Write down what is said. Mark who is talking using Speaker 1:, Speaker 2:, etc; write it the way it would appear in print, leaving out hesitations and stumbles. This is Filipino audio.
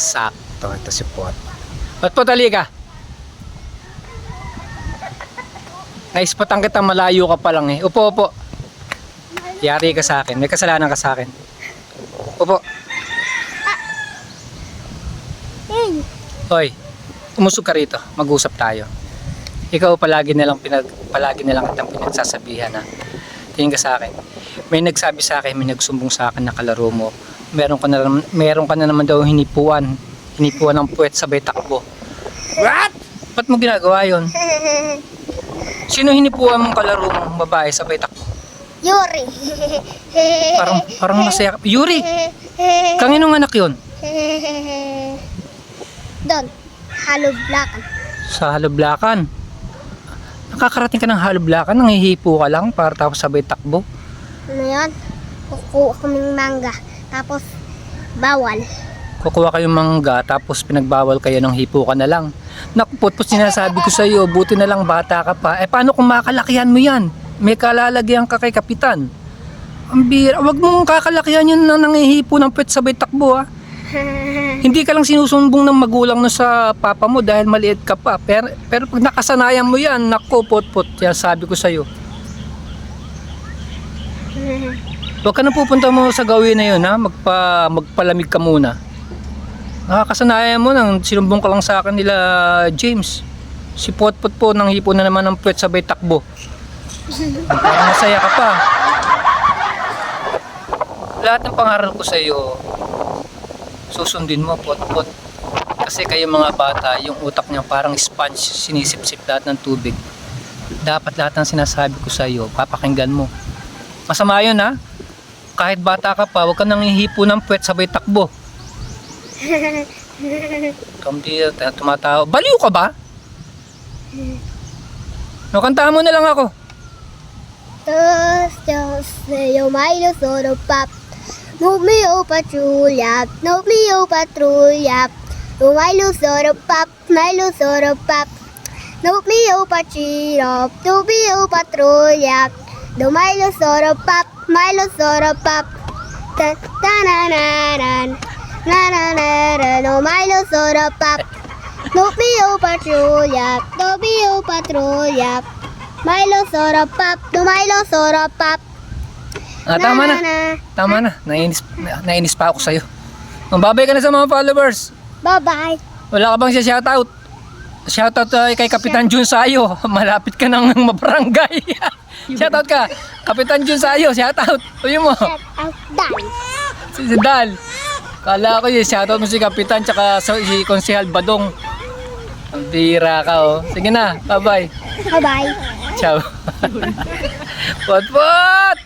Speaker 1: Sakto, ito si Pot. Pot, halika. Naispatan kita, malayo ka pa lang eh. Upo. Yari ka sa akin. May kasalanan ka sa akin. Upo. Hoy, umusog ka rito. Mag-usap tayo. Ikaw palagi na lang kitang pinagsasabihan na. Tingin ka sa akin. May nagsabi sa akin, may nagsumbong sa akin na kalaro mo. Meron ka na naman daw hinipuan ng puwet sabay takbo. What? Ba't mo ginagawa yun? Sino hinipuan mong kalaro mong babae sabay takbo?
Speaker 2: Yuri.
Speaker 1: Parang masaya ka. Yuri! Kanginong anak yun?
Speaker 2: Doon. Halublakan.
Speaker 1: Sa Halublakan. Nakakarating ka ng Halublakan, nanghihipo ka lang para tapos sabay takbo.
Speaker 2: Ano yan? Kukuha kaming mangga. Tapos, bawal.
Speaker 1: Kukuha kayong mangga tapos pinagbawal kayo ng hipo ka na lang. Naku, Pot, sinasabi ko sa iyo, buti na lang bata ka pa. Paano kung makalakihan mo yan? May kalalagyan ka kay kapitan. Ang bira, wag mong kakalakihan yun na nangihipo ng puwet sabay takbo ha. Hindi ka lang sinusumbong ng magulang na sa papa mo dahil maliit ka pa. Pero pag nakasanayan mo yan, naku, Pot, yan sabi ko sa iyo. Huwag ka na pupunta mo sa gawin na yun ha, magpalamig ka muna. Nakakasanayan mo nang sinumbong ka lang sa akin nila James. Si Pot po nang hipo na naman ng puwet sabay takbo. Parang masaya ka pa. Lahat ng pangaral ko sa iyo, susundin mo, Pot. Kasi kayo mga bata, yung utak niya parang sponge, sinisip-sip lahat ng tubig. Dapat lahat ng sinasabi ko sa iyo, papakinggan mo. Masama yun ha. Kahit bata ka pa, huwag ka nang hihipo ng puwet sabay takbo. Kamdi, tumatawa. Baliw ka ba? No, kantahan mo na lang ako.
Speaker 2: Just say my little pop. Move me oh patrulla, move me oh patrulla. Oh my little pop, my little pop. Move me oh patrulla, move me oh patrulla. Do my little pop, my little pop. Ta ta na na na na na na na. No my little pop. Move me oh patrulla, move me oh patrulla. Milo Sora Pop, do Milo Sora Pop.
Speaker 1: Tama na. Nainis pa ako sa'yo. Mababay ka na sa mga followers.
Speaker 2: Bye-bye.
Speaker 1: Wala ka bang siya shoutout? Shoutout kay Kapitan Jun Sayo. Malapit ka nang mabarangay. Shoutout ka. Kapitan Jun Sayo, shoutout. Uy mo.
Speaker 2: Shout out, Dan.
Speaker 1: Si Dal. Kala ko yun, shoutout mo si Kapitan tsaka si Konsehal Badong. Ang bira ka oh. Sige na, bye-bye.
Speaker 2: Bye-bye.
Speaker 1: Ciao. Pot!